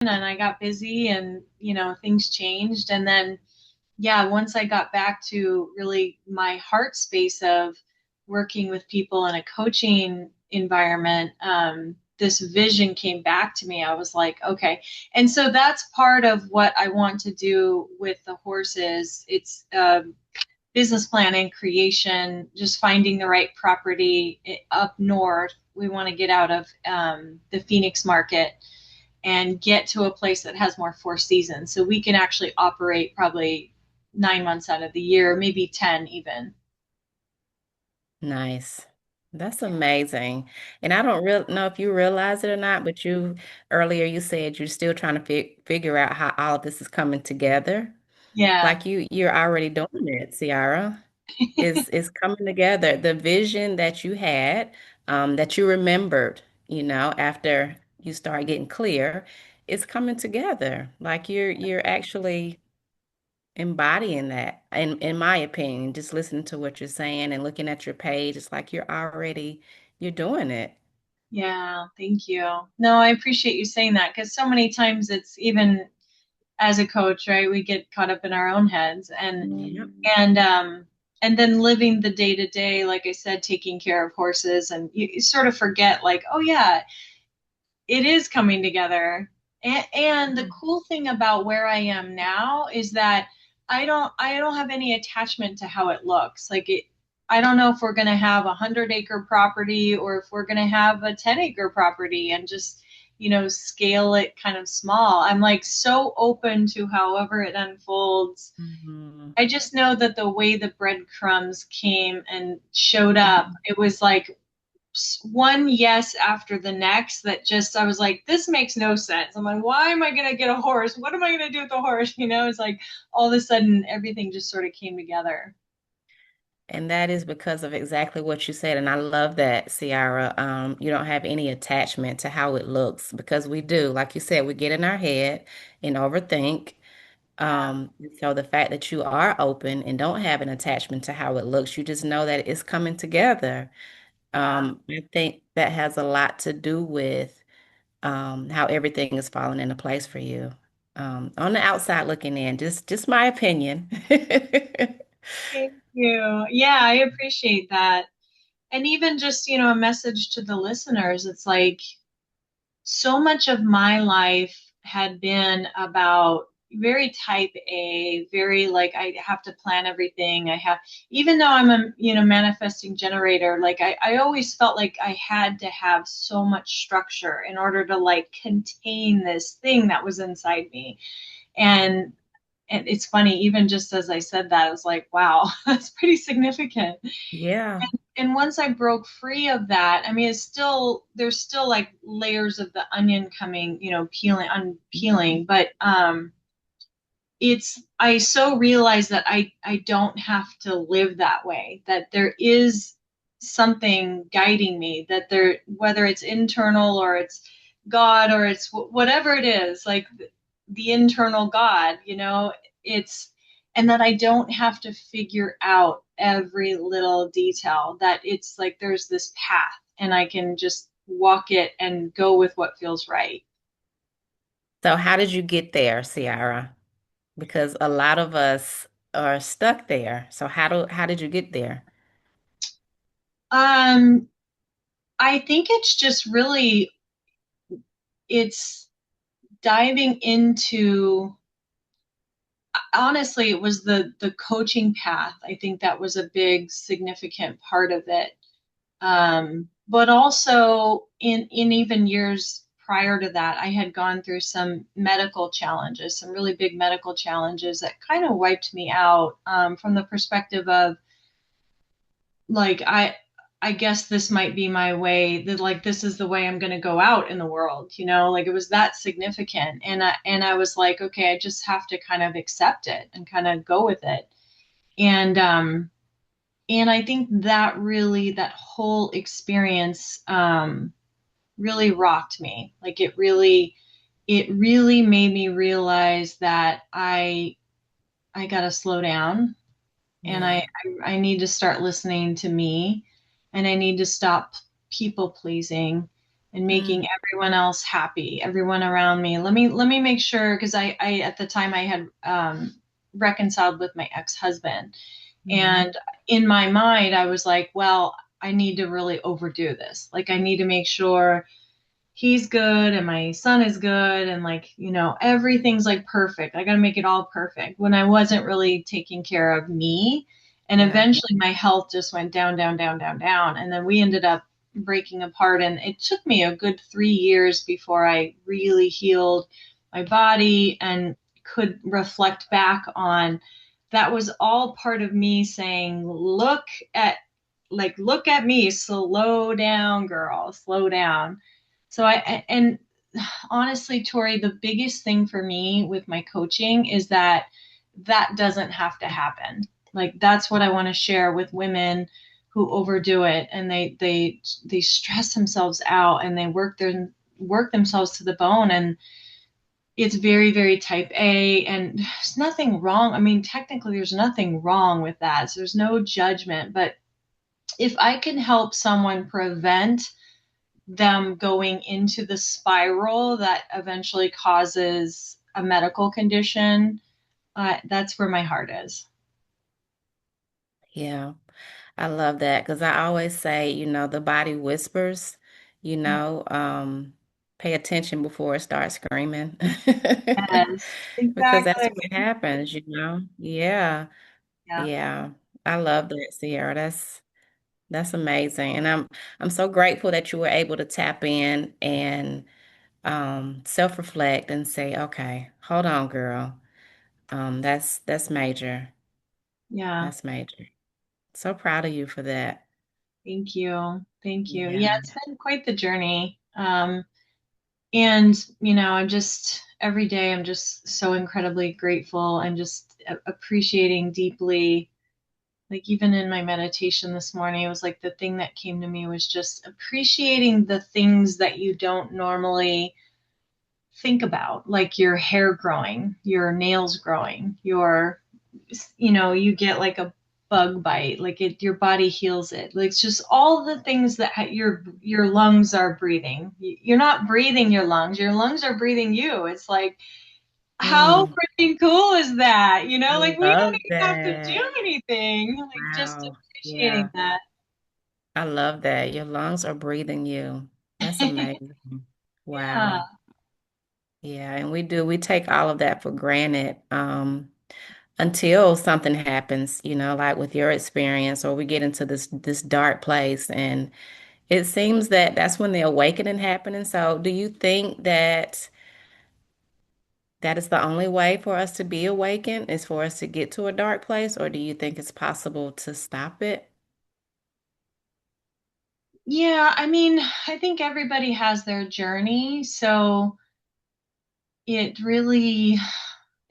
and I got busy and, things changed. And then, yeah, once I got back to really my heart space of working with people in a coaching environment, this vision came back to me. I was like, okay. And so that's part of what I want to do with the horses. It's business planning, creation, just finding the right property up north. We want to get out of the Phoenix market and get to a place that has more four seasons. So we can actually operate probably 9 months out of the year, maybe 10 even. Nice. That's amazing. And I don't real know if you realize it or not, but you earlier you said you're still trying to figure out how all of this is coming together. Yeah. Like you're already doing it, Ciara. Is coming together. The vision that you had, that you remembered, after you start getting clear, is coming together. Like you're actually embodying that, in my opinion, just listening to what you're saying and looking at your page, it's like you're doing it. Yeah. Thank you. No, I appreciate you saying that because so many times it's even as a coach, right? We get caught up in our own heads Yep. and and then living the day to day, like I said, taking care of horses and you sort of forget like, oh yeah, it is coming together. And the cool thing about where I am now is that I don't have any attachment to how it looks. I don't know if we're gonna have 100 acre property or if we're gonna have a 10 acre property and just scale it kind of small. I'm like so open to however it unfolds. Mhm. I just know that the way the breadcrumbs came and showed up, it was like one yes after the next that just I was like, this makes no sense. I'm like, why am I gonna get a horse? What am I gonna do with the horse? It's like all of a sudden everything just sort of came together. And that is because of exactly what you said. And I love that, Ciara. You don't have any attachment to how it looks because we do. Like you said, we get in our head and overthink. Yeah, So the fact that you are open and don't have an attachment to how it looks, you just know that it's coming together. yeah, I think that has a lot to do with how everything is falling into place for you. On the outside looking in, just my opinion. thank you. Yeah, I appreciate that. And even just a message to the listeners, it's like so much of my life had been about very type A, very like I have to plan everything. I have, even though I'm a manifesting generator, like I always felt like I had to have so much structure in order to like contain this thing that was inside me. And and it's funny, even just as I said that, I was like, wow, that's pretty significant. Yeah. And once I broke free of that, I mean, there's still like layers of the onion coming, peeling, unpeeling, but I so realized that I don't have to live that way, that there is something guiding me, that there, whether it's internal or it's God or it's whatever it is, like the internal God, it's, and that I don't have to figure out every little detail, that it's like there's this path and I can just walk it and go with what feels right. So how did you get there, Ciara? Because a lot of us are stuck there. So how did you get there? Um, I think it's just really it's diving into, honestly, it was the coaching path. I think that was a big significant part of it. But also in even years prior to that, I had gone through some medical challenges, some really big medical challenges that kind of wiped me out, from the perspective of like I guess this might be my way, that like this is the way I'm going to go out in the world, like it was that significant. And I was like, okay, I just have to kind of accept it and kind of go with it. And I think that whole experience really rocked me. Like it really made me realize that I got to slow down, and Yeah. I need to start listening to me, and I need to stop people pleasing, and Mm, making everyone else happy, everyone around me. Let me make sure, because I at the time I had reconciled with my ex-husband, mhm. and in my mind I was like, well, I need to really overdo this. Like I need to make sure he's good and my son is good, and like, everything's like perfect. I got to make it all perfect, when I wasn't really taking care of me. And Yeah. eventually my health just went down, down, down, down, down, and then we ended up breaking apart, and it took me a good 3 years before I really healed my body and could reflect back on that was all part of me saying, at look at me, slow down, girl, slow down. So and honestly, Tori, the biggest thing for me with my coaching is that that doesn't have to happen. Like that's what I want to share with women who overdo it, and they stress themselves out, and they work themselves to the bone, and it's very, very type A, and there's nothing wrong. I mean, technically there's nothing wrong with that. So there's no judgment, but if I can help someone prevent them going into the spiral that eventually causes a medical condition, that's where my heart is. Yeah. I love that because I always say, the body whispers, you know, um, pay attention before it starts screaming. Yes, Because that's exactly. what happens. Yeah. Yeah, Yeah. I love that, Sierra. That's amazing. And I'm so grateful that you were able to tap in and self-reflect and say, okay, hold on, girl. That's major. yeah. That's major. So proud of you for that. Thank you. Thank you. Yeah, Yeah. it's been quite the journey. And, I'm just, every day, I'm just so incredibly grateful and just appreciating deeply. Like, even in my meditation this morning, it was like the thing that came to me was just appreciating the things that you don't normally think about, like your hair growing, your nails growing, you get like a bug bite, like your body heals it. Like it's just all the things that your lungs are breathing. You're not breathing your lungs are breathing you. It's like, how Mm, freaking cool is that? I Like we don't love even have to that. do anything. Like just Wow. appreciating Yeah. that. I love that. Your lungs are breathing you. That's amazing. Yeah. Wow. Yeah, and we take all of that for granted, until something happens, like with your experience, or we get into this dark place, and it seems that that's when the awakening happening. So, do you think that that is the only way for us to be awakened is for us to get to a dark place, or do you think it's possible to stop it? Yeah, I mean, I think everybody has their journey, so it really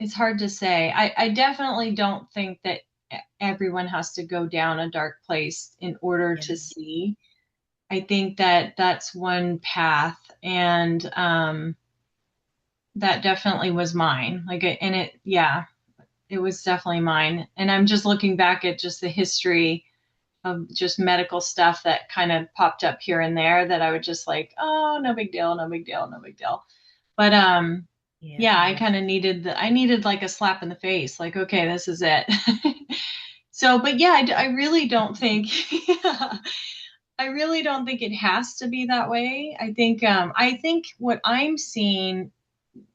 it's hard to say. I definitely don't think that everyone has to go down a dark place in order Yeah. to see. I think that that's one path, and that definitely was mine. And yeah, it was definitely mine. And I'm just looking back at just the history of just medical stuff that kind of popped up here and there that I would just like, oh, no big deal, no big deal, no big deal. But Yeah. yeah, I needed like a slap in the face, like, okay, this is it. So, but yeah, I really don't think, yeah, I really don't think it has to be that way. I think what I'm seeing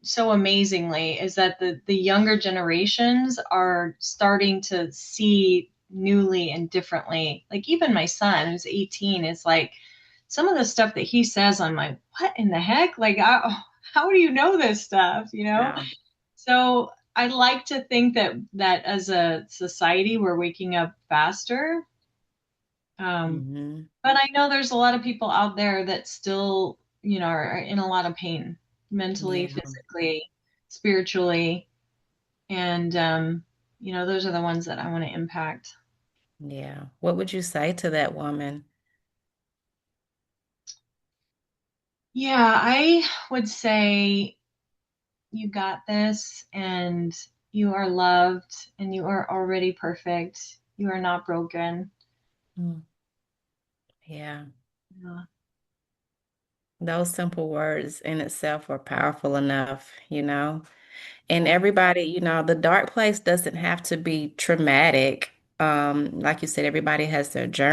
so amazingly is that the younger generations are starting to see newly and differently. Like even my son, who's 18, is like some of the stuff that he says, I'm like, what in the heck? Like, how do you know this stuff? Yeah. So I like to think that as a society, we're waking up faster. Um, Hmm. but I know there's a lot of people out there that still, are in a lot of pain, mentally, Yeah. physically, spiritually, and those are the ones that I want to impact. Yeah. What would you say to that woman? Yeah, I would say you got this, and you are loved, and you are already perfect. You are not broken. Mm. Yeah. Yeah. Those simple words in itself were powerful enough, you know. And everybody, the dark place doesn't have to be traumatic. Like you said, everybody has their journey.